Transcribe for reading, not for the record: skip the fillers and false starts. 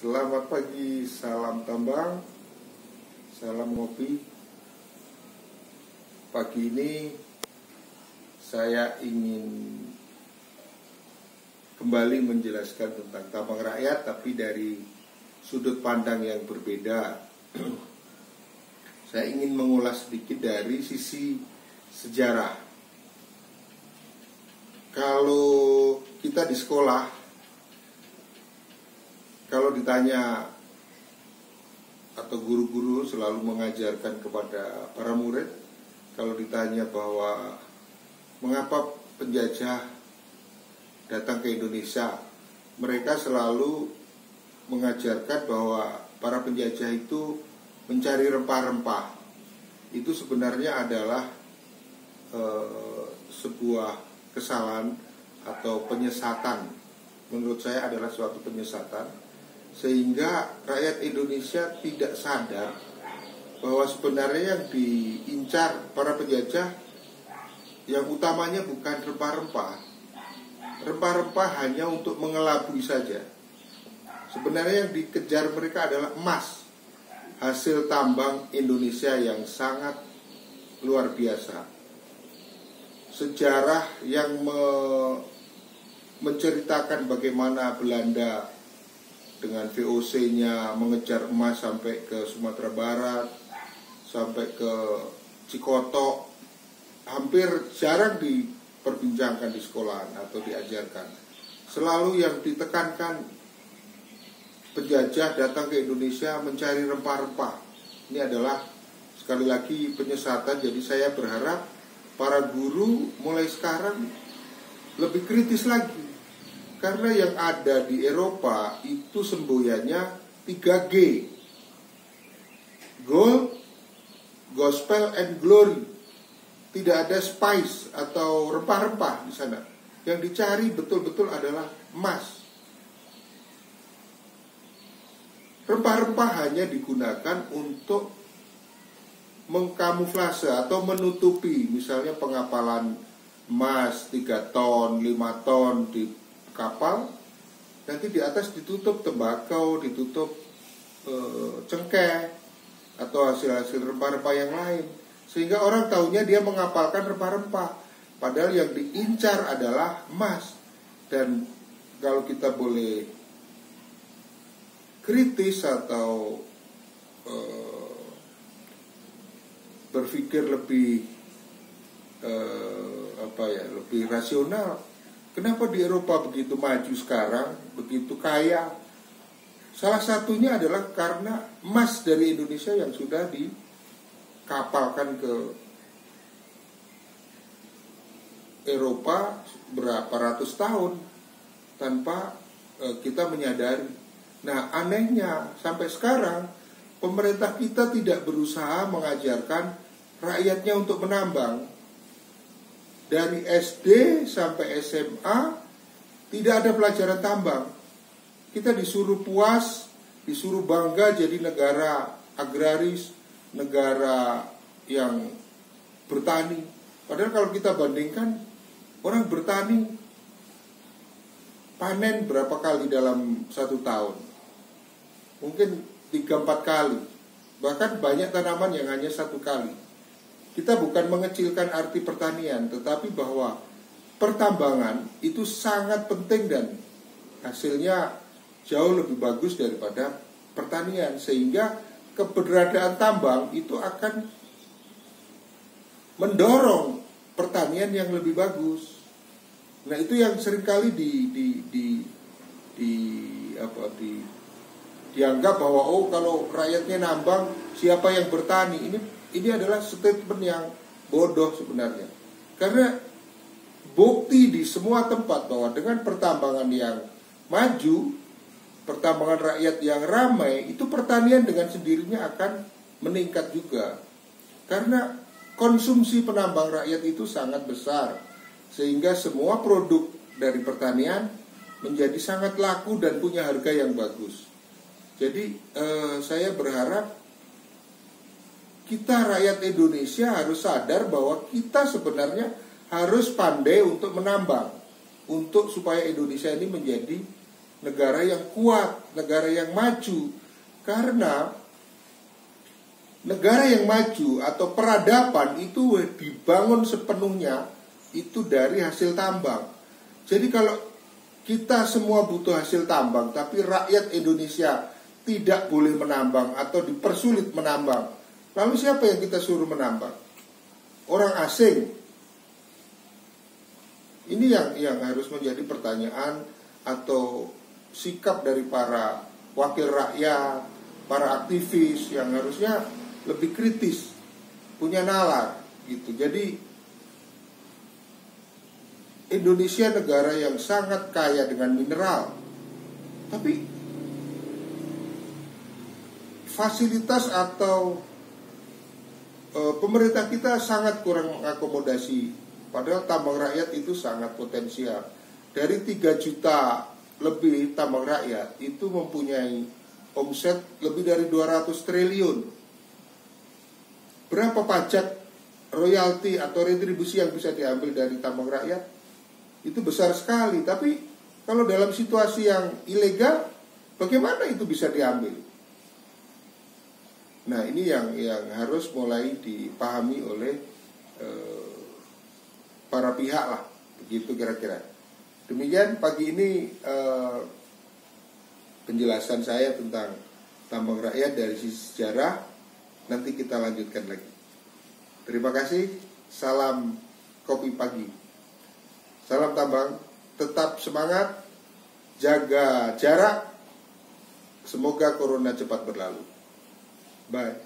Selamat pagi, salam tambang, salam ngopi. Pagi ini saya ingin kembali menjelaskan tentang tambang rakyat, tapi dari sudut pandang yang berbeda. Saya ingin mengulas sedikit dari sisi sejarah. Kalau kita di sekolah, kalau ditanya atau guru-guru selalu mengajarkan kepada para murid, kalau ditanya bahwa mengapa penjajah datang ke Indonesia, mereka selalu mengajarkan bahwa para penjajah itu mencari rempah-rempah. Itu sebenarnya adalah sebuah kesalahan atau penyesatan. Menurut saya adalah suatu penyesatan, sehingga rakyat Indonesia tidak sadar bahwa sebenarnya yang diincar para penjajah yang utamanya bukan rempah-rempah. Rempah-rempah hanya untuk mengelabui saja. Sebenarnya yang dikejar mereka adalah emas, hasil tambang Indonesia yang sangat luar biasa. Sejarah yang menceritakan bagaimana Belanda dengan VOC-nya mengejar emas sampai ke Sumatera Barat, sampai ke Cikoto, hampir jarang diperbincangkan di sekolahan atau diajarkan. Selalu yang ditekankan, penjajah datang ke Indonesia mencari rempah-rempah. Ini adalah sekali lagi penyesatan. Jadi saya berharap para guru mulai sekarang lebih kritis lagi. Karena yang ada di Eropa itu semboyannya 3G. Gold, Gospel, and Glory. Tidak ada spice atau rempah-rempah di sana. Yang dicari betul-betul adalah emas. Rempah-rempah hanya digunakan untuk mengkamuflase atau menutupi, misalnya pengapalan emas 3 ton, 5 ton di kapal, nanti di atas ditutup tembakau, ditutup cengkeh atau hasil-hasil rempah-rempah yang lain, sehingga orang tahunya dia mengapalkan rempah-rempah, padahal yang diincar adalah emas. Dan kalau kita boleh kritis atau berpikir lebih lebih rasional, kenapa di Eropa begitu maju sekarang, begitu kaya? Salah satunya adalah karena emas dari Indonesia yang sudah dikapalkan ke Eropa berapa ratus tahun tanpa kita menyadari. Nah, anehnya sampai sekarang pemerintah kita tidak berusaha mengajarkan rakyatnya untuk menambang. Dari SD sampai SMA tidak ada pelajaran tambang. Kita disuruh puas, disuruh bangga jadi negara agraris, negara yang bertani. Padahal kalau kita bandingkan, orang bertani panen berapa kali dalam 1 tahun? Mungkin 3-4 kali. Bahkan banyak tanaman yang hanya 1 kali. Kita bukan mengecilkan arti pertanian, tetapi bahwa pertambangan itu sangat penting dan hasilnya jauh lebih bagus daripada pertanian, sehingga keberadaan tambang itu akan mendorong pertanian yang lebih bagus. Nah, itu yang seringkali dianggap bahwa kalau rakyatnya nambang, siapa yang bertani? Ini adalah statement yang bodoh sebenarnya. Karena bukti di semua tempat bahwa dengan pertambangan yang maju, pertambangan rakyat yang ramai, itu pertanian dengan sendirinya akan meningkat juga. Karena konsumsi penambang rakyat itu sangat besar, sehingga semua produk dari pertanian menjadi sangat laku dan punya harga yang bagus. Jadi saya berharap kita rakyat Indonesia harus sadar bahwa kita sebenarnya harus pandai untuk menambang, untuk supaya Indonesia ini menjadi negara yang kuat, negara yang maju. Karena negara yang maju atau peradaban itu dibangun sepenuhnya itu dari hasil tambang. Jadi kalau kita semua butuh hasil tambang, tapi rakyat Indonesia tidak boleh menambang atau dipersulit menambang, lalu siapa yang kita suruh menambang? Orang asing. Ini yang harus menjadi pertanyaan atau sikap dari para wakil rakyat, para aktivis yang harusnya lebih kritis, punya nalar gitu. Jadi Indonesia negara yang sangat kaya dengan mineral, tapi fasilitas atau pemerintah kita sangat kurang mengakomodasi. Padahal tambang rakyat itu sangat potensial. Dari 3 juta lebih tambang rakyat itu mempunyai omset lebih dari 200 triliun. Berapa pajak, royalti atau retribusi yang bisa diambil dari tambang rakyat? Itu besar sekali. Tapi kalau dalam situasi yang ilegal, bagaimana itu bisa diambil? Nah, ini yang harus mulai dipahami oleh para pihak lah, begitu kira-kira. Demikian pagi ini penjelasan saya tentang tambang rakyat dari sisi sejarah. Nanti kita lanjutkan lagi. Terima kasih. Salam kopi pagi. Salam tambang. Tetap semangat. Jaga jarak. Semoga corona cepat berlalu. Bye.